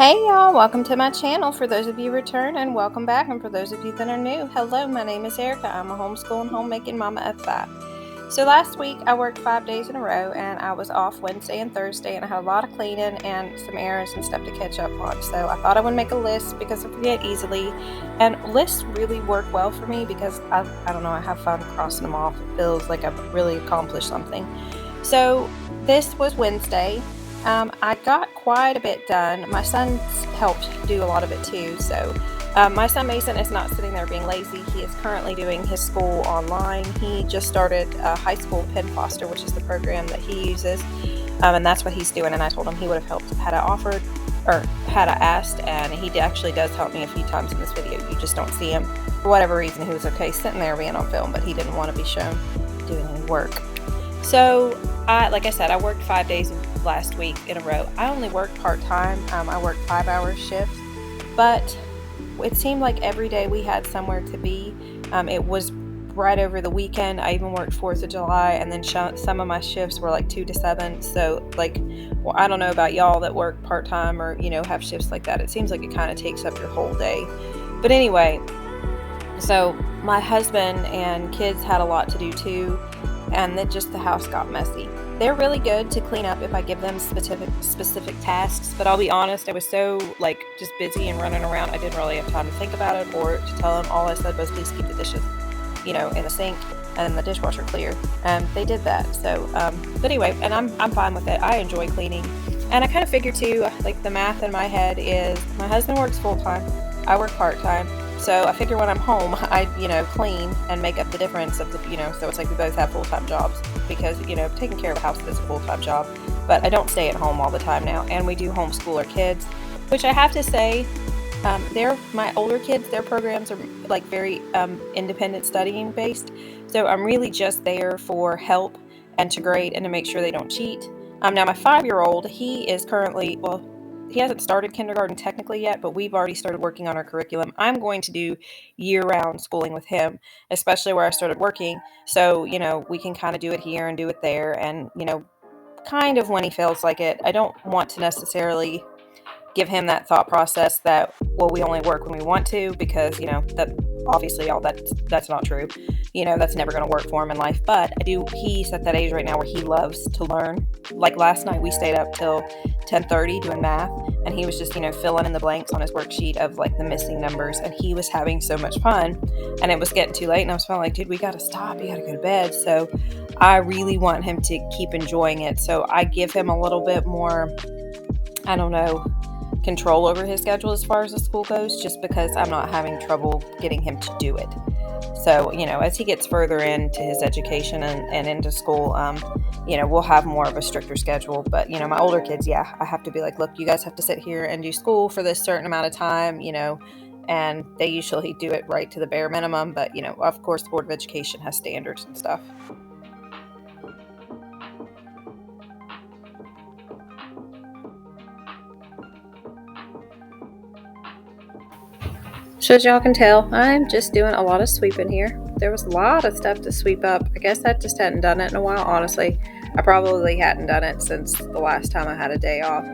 Hey y'all, welcome to my channel. For those of you return, and welcome back, and for those of you that are new, hello, my name is Erica. I'm a homeschooling, homemaking mama of 5. So last week I worked 5 days in a row, and I was off Wednesday and Thursday, and I had a lot of cleaning and some errands and stuff to catch up on. So I thought I would make a list because I forget easily, and lists really work well for me because I don't know, I have fun crossing them off. It feels like I've really accomplished something. So this was Wednesday. I got quite a bit done. My son's helped do a lot of it too. So my son Mason is not sitting there being lazy. He is currently doing his school online. He just started high school Penn Foster, which is the program that he uses, and that's what he's doing. And I told him he would have helped had I offered or had I asked, and he actually does help me a few times in this video. You just don't see him. For whatever reason, he was okay sitting there being on film, but he didn't want to be shown doing any work. So like I said, I worked 5 days last week in a row. I only worked part-time. I worked 5-hour shifts, but it seemed like every day we had somewhere to be. It was right over the weekend. I even worked 4th of July, and then some of my shifts were like 2 to 7. So well, I don't know about y'all that work part-time or have shifts like that. It seems like it kind of takes up your whole day. But anyway, so my husband and kids had a lot to do too, and then just the house got messy. They're really good to clean up if I give them specific tasks, but I'll be honest, I was so just busy and running around, I didn't really have time to think about it or to tell them. All I said was, please keep the dishes in the sink and the dishwasher clear. They did that. So but anyway, and I'm fine with it. I enjoy cleaning, and I kind of figure too, the math in my head is my husband works full-time, I work part-time. So I figure when I'm home, I, clean and make up the difference of so it's like we both have full-time jobs because, taking care of a house is a full-time job. But I don't stay at home all the time now, and we do homeschool our kids, which I have to say, my older kids, their programs are very independent studying based. So I'm really just there for help and to grade and to make sure they don't cheat. Now my 5-year-old, he is currently, he hasn't started kindergarten technically yet, but we've already started working on our curriculum. I'm going to do year-round schooling with him, especially where I started working. So, we can kind of do it here and do it there. And, kind of when he feels like it. I don't want to necessarily give him that thought process that, we only work when we want to, because, that obviously that's not true. That's never going to work for him in life. But he's at that age right now where he loves to learn. Like last night, we stayed up till 10:30 doing math, and he was just, filling in the blanks on his worksheet of the missing numbers, and he was having so much fun. And it was getting too late, and I was feeling like, dude, we got to stop. You got to go to bed. So I really want him to keep enjoying it. So I give him a little bit more, I don't know, control over his schedule as far as the school goes, just because I'm not having trouble getting him to do it. So, as he gets further into his education and into school, we'll have more of a stricter schedule. But, my older kids, I have to be like, look, you guys have to sit here and do school for this certain amount of time, and they usually do it right to the bare minimum. But, of course, the Board of Education has standards and stuff. So as y'all can tell, I'm just doing a lot of sweeping here. There was a lot of stuff to sweep up. I guess I just hadn't done it in a while. Honestly, I probably hadn't done it since the last time I had a day off.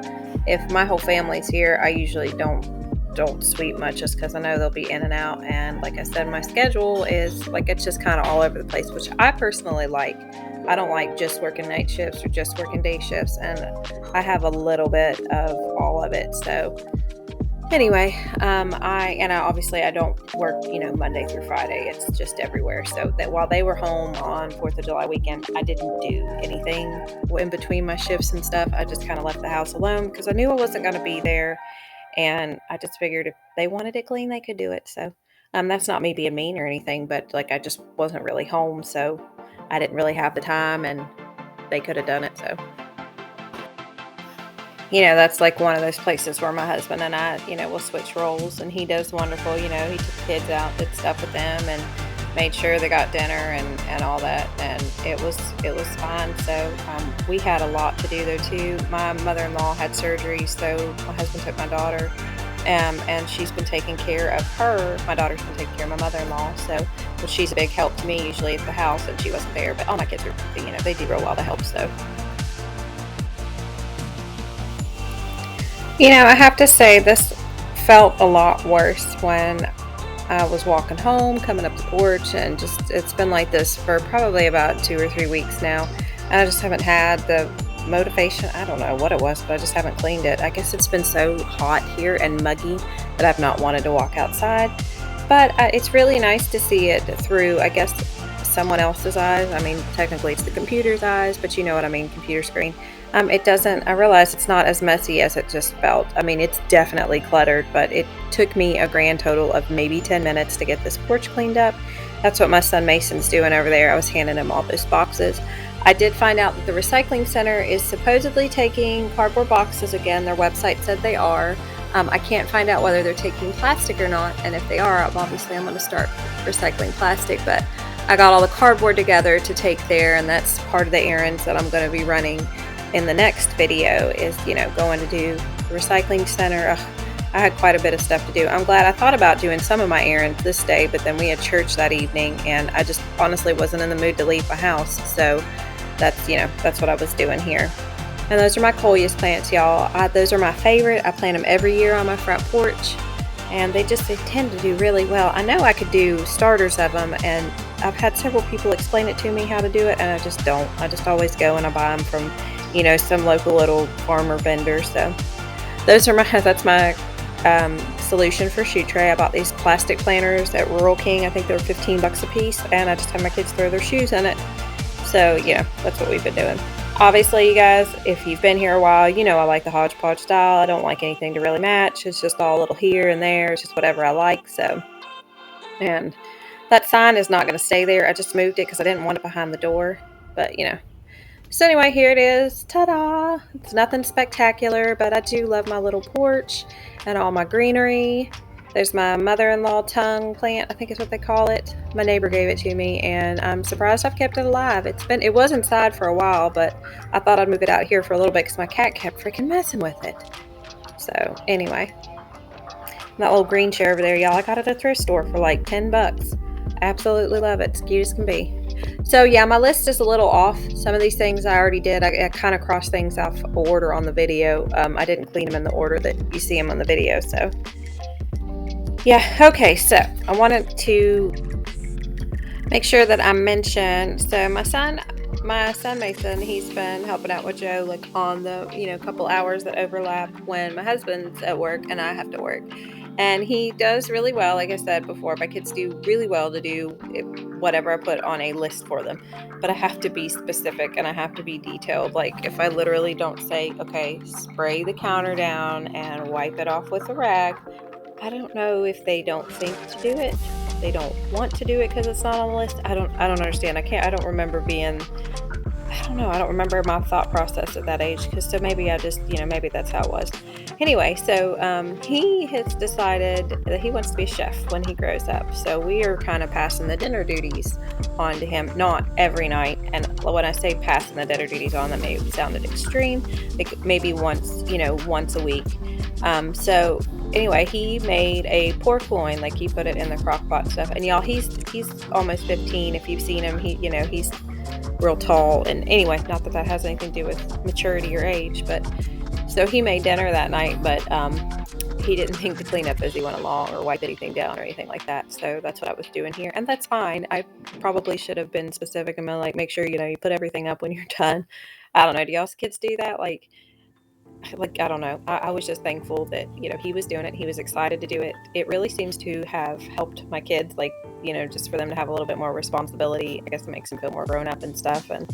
If my whole family's here, I usually don't sweep much, just because I know they'll be in and out. And like I said, my schedule is it's just kind of all over the place, which I personally like. I don't like just working night shifts or just working day shifts, and I have a little bit of all of it. So anyway, I don't work, Monday through Friday. It's just everywhere. So that while they were home on 4th of July weekend, I didn't do anything in between my shifts and stuff. I just kind of left the house alone because I knew I wasn't going to be there. And I just figured if they wanted it clean, they could do it. So that's not me being mean or anything, but I just wasn't really home. So I didn't really have the time, and they could have done it. So that's one of those places where my husband and I, will switch roles, and he does wonderful. He took the kids out, did stuff with them, and made sure they got dinner and all that. And it was fine. So we had a lot to do though too. My mother-in-law had surgery, so my husband took my daughter, and she's been taking care of her. My daughter's been taking care of my mother-in-law, so she's a big help to me usually at the house, and she wasn't there. But all my kids are, they do real well to help. So I have to say this felt a lot worse when I was walking home, coming up the porch, and just it's been like this for probably about 2 or 3 weeks now. And I just haven't had the motivation. I don't know what it was, but I just haven't cleaned it. I guess it's been so hot here and muggy that I've not wanted to walk outside. But it's really nice to see it through, I guess, someone else's eyes. I mean, technically it's the computer's eyes, but you know what I mean, computer screen. It doesn't, I realize it's not as messy as it just felt. I mean, it's definitely cluttered, but it took me a grand total of maybe 10 minutes to get this porch cleaned up. That's what my son Mason's doing over there. I was handing him all those boxes. I did find out that the recycling center is supposedly taking cardboard boxes again. Their website said they are. I can't find out whether they're taking plastic or not, and if they are, obviously I'm going to start recycling plastic, but I got all the cardboard together to take there, and that's part of the errands that I'm going to be running in the next video is, going to do the recycling center. Ugh, I had quite a bit of stuff to do. I'm glad I thought about doing some of my errands this day, but then we had church that evening, and I just honestly wasn't in the mood to leave my house, so that's what I was doing here. And those are my coleus plants, y'all. Those are my favorite. I plant them every year on my front porch, and they tend to do really well. I know I could do starters of them, and I've had several people explain it to me how to do it, and I just don't. I just always go and I buy them from, some local little farmer vendor. So that's my solution for shoe tray. I bought these plastic planters at Rural King. I think they were $15 a piece, and I just have my kids throw their shoes in it. So that's what we've been doing. Obviously, you guys, if you've been here a while, I like the hodgepodge style. I don't like anything to really match. It's just all a little here and there. It's just whatever I like. So, and that sign is not going to stay there. I just moved it because I didn't want it behind the door. But, So anyway, here it is. Ta-da! It's nothing spectacular, but I do love my little porch and all my greenery. There's my mother-in-law tongue plant, I think is what they call it. My neighbor gave it to me, and I'm surprised I've kept it alive. It was inside for a while, but I thought I'd move it out here for a little bit because my cat kept freaking messing with it. So anyway, that little green chair over there, y'all, I got it at a thrift store for like $10. Absolutely love it. It's cute as can be. So yeah, my list is a little off. Some of these things I already did. I kind of crossed things off order on the video. I didn't clean them in the order that you see them on the video. So yeah, okay. So I wanted to make sure that I mention. So my son Mason, he's been helping out with Joe like on the couple hours that overlap when my husband's at work and I have to work. And he does really well. Like I said before, my kids do really well to do whatever I put on a list for them. But I have to be specific and I have to be detailed. Like if I literally don't say, okay, spray the counter down and wipe it off with a rag, I don't know if they don't think to do it. They don't want to do it because it's not on the list. I don't understand. I don't remember I don't remember my thought process at that age, so maybe I just, maybe that's how it was. Anyway, so he has decided that he wants to be a chef when he grows up. So we are kind of passing the dinner duties on to him, not every night. And when I say passing the dinner duties on, that may sounded extreme. Like maybe once a week. So anyway, he made a pork loin, like he put it in the crock pot stuff. And y'all, he's almost 15. If you've seen him, he's real tall. And anyway, not that has anything to do with maturity or age, but so he made dinner that night, but he didn't think to clean up as he went along or wipe anything down or anything like that. So that's what I was doing here, and that's fine. I probably should have been specific and been like, make sure you put everything up when you're done. I don't know. Do y'all's kids do that? Like I don't know. I was just thankful that he was doing it. He was excited to do it. It really seems to have helped my kids, just for them to have a little bit more responsibility. I guess it makes them feel more grown up and stuff. And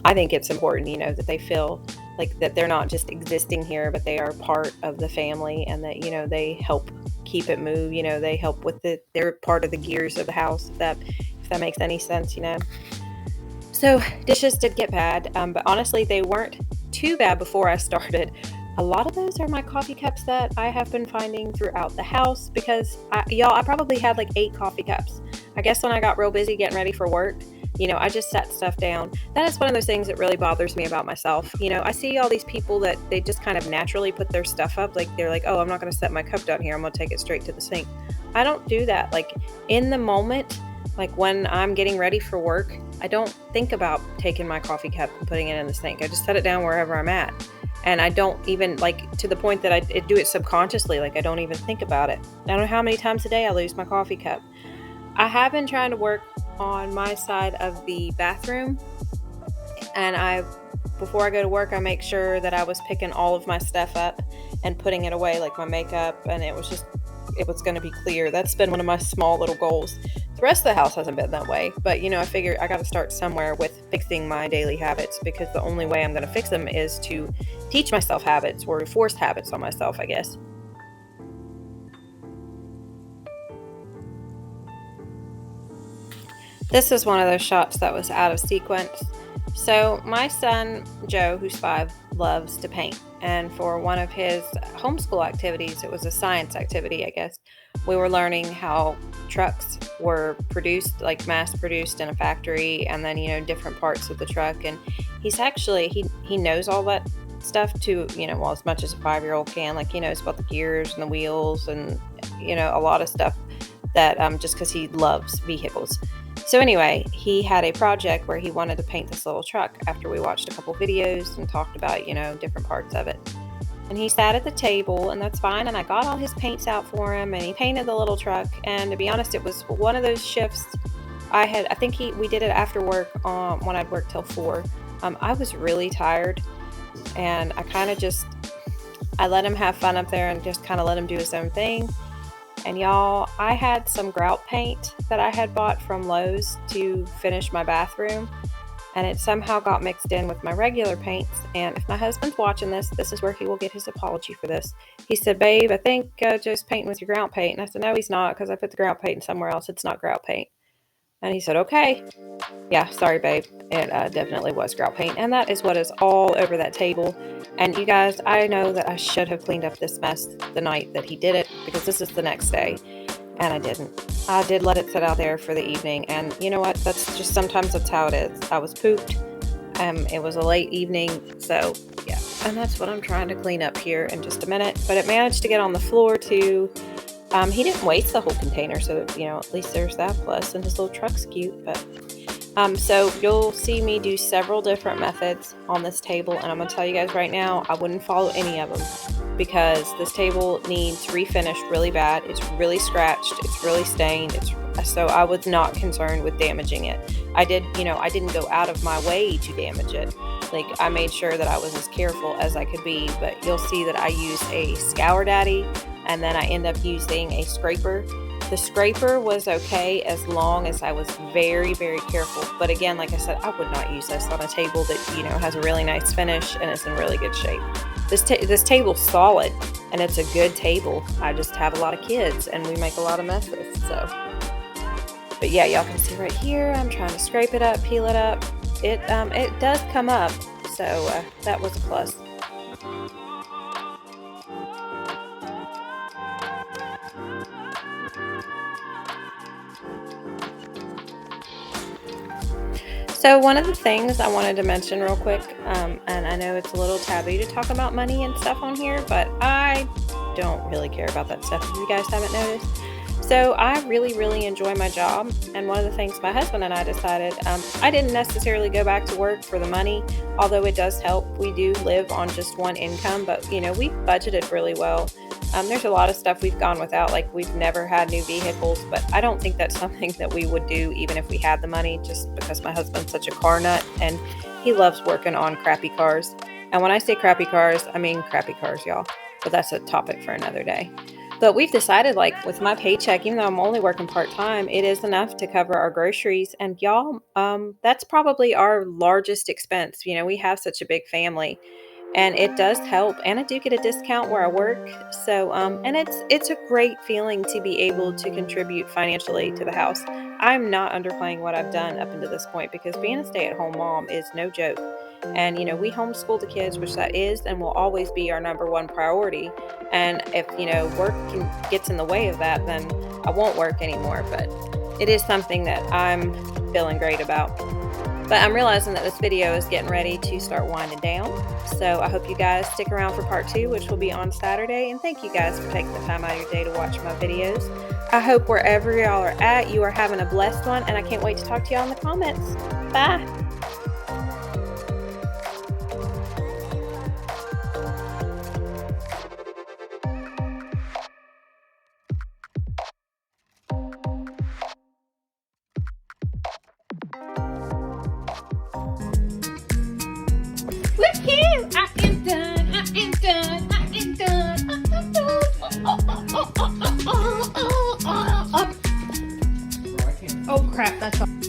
I think it's important, that they feel like that they're not just existing here, but they are part of the family, and that they help keep it move. They help with they're part of the gears of the house. If that makes any sense. So dishes did get bad, but honestly, they weren't too bad before I started. A lot of those are my coffee cups that I have been finding throughout the house because I probably had like 8 coffee cups. I guess when I got real busy getting ready for work, I just set stuff down. That is one of those things that really bothers me about myself. I see all these people that they just kind of naturally put their stuff up. Like they're like, oh, I'm not going to set my cup down here. I'm going to take it straight to the sink. I don't do that. Like in the moment, like when I'm getting ready for work, I don't think about taking my coffee cup and putting it in the sink. I just set it down wherever I'm at. And I don't even, like, to the point that I do it subconsciously. Like, I don't even think about it. I don't know how many times a day I lose my coffee cup. I have been trying to work on my side of the bathroom, and before I go to work, I make sure that I was picking all of my stuff up and putting it away, like my makeup, and it was going to be clear. That's been one of my small little goals. The rest of the house hasn't been that way, but I figure I got to start somewhere with fixing my daily habits, because the only way I'm going to fix them is to teach myself habits, or to force habits on myself, I guess. This is one of those shots that was out of sequence. So my son, Joe, who's 5, loves to paint. And for one of his homeschool activities, it was a science activity, I guess, we were learning how trucks were produced, like mass produced in a factory, and then, different parts of the truck. And he knows all that stuff too, well, as much as a 5-year-old can. Like, he knows about the gears and the wheels and, a lot of stuff that just because he loves vehicles. So anyway, he had a project where he wanted to paint this little truck after we watched a couple videos and talked about, different parts of it. And he sat at the table, and that's fine. And I got all his paints out for him, and he painted the little truck. And to be honest, it was one of those shifts we did it after work when I'd worked till 4. I was really tired, and I let him have fun up there and just kind of let him do his own thing. And y'all, I had some grout paint that I had bought from Lowe's to finish my bathroom, and it somehow got mixed in with my regular paints. And if my husband's watching this is where he will get his apology for this. He said, "Babe, I think Joe's painting with your grout paint." And I said, "No, he's not, because I put the grout paint somewhere else. It's not grout paint." And he said, "Okay." Yeah, sorry, babe. It definitely was grout paint. And that is what is all over that table. And you guys, I know that I should have cleaned up this mess the night that he did it, because this is the next day. And I didn't. I did let it sit out there for the evening. And you know what? Sometimes that's how it is. I was pooped. It was a late evening. So yeah. And that's what I'm trying to clean up here in just a minute. But it managed to get on the floor too. He didn't waste the whole container, so at least there's that plus. And his little truck's cute. But so you'll see me do several different methods on this table, and I'm gonna tell you guys right now, I wouldn't follow any of them, because this table needs refinished really bad. It's really scratched. It's really stained. So I was not concerned with damaging it. I didn't go out of my way to damage it. Like, I made sure that I was as careful as I could be. But you'll see that I use a Scour Daddy, and then I end up using a scraper. The scraper was okay as long as I was very, very careful. But again, like I said, I would not use this on a table that, has a really nice finish and is in really good shape. This table's solid, and it's a good table. I just have a lot of kids, and we make a lot of messes, so. But yeah, y'all can see right here, I'm trying to scrape it up, peel it up. It does come up, so that was a plus. So one of the things I wanted to mention real quick, and I know it's a little taboo to talk about money and stuff on here, but I don't really care about that stuff, if you guys haven't noticed. So I really, really enjoy my job. And one of the things my husband and I decided, I didn't necessarily go back to work for the money, although it does help. We do live on just one income, but we budgeted really well. There's a lot of stuff we've gone without, like we've never had new vehicles, but I don't think that's something that we would do even if we had the money, just because my husband's such a car nut and he loves working on crappy cars. And when I say crappy cars, I mean crappy cars, y'all. But that's a topic for another day. But we've decided, like, with my paycheck, even though I'm only working part-time, it is enough to cover our groceries. And y'all, that's probably our largest expense. We have such a big family, and it does help. And I do get a discount where I work. So, and it's a great feeling to be able to contribute financially to the house. I'm not underplaying what I've done up until this point, because being a stay-at-home mom is no joke. And, we homeschool the kids, which that is and will always be our number one priority. And if, work gets in the way of that, then I won't work anymore. But it is something that I'm feeling great about. But I'm realizing that this video is getting ready to start winding down. So I hope you guys stick around for part 2, which will be on Saturday. And thank you guys for taking the time out of your day to watch my videos. I hope wherever y'all are at, you are having a blessed one. And I can't wait to talk to y'all in the comments. Bye. Oh crap, that's all.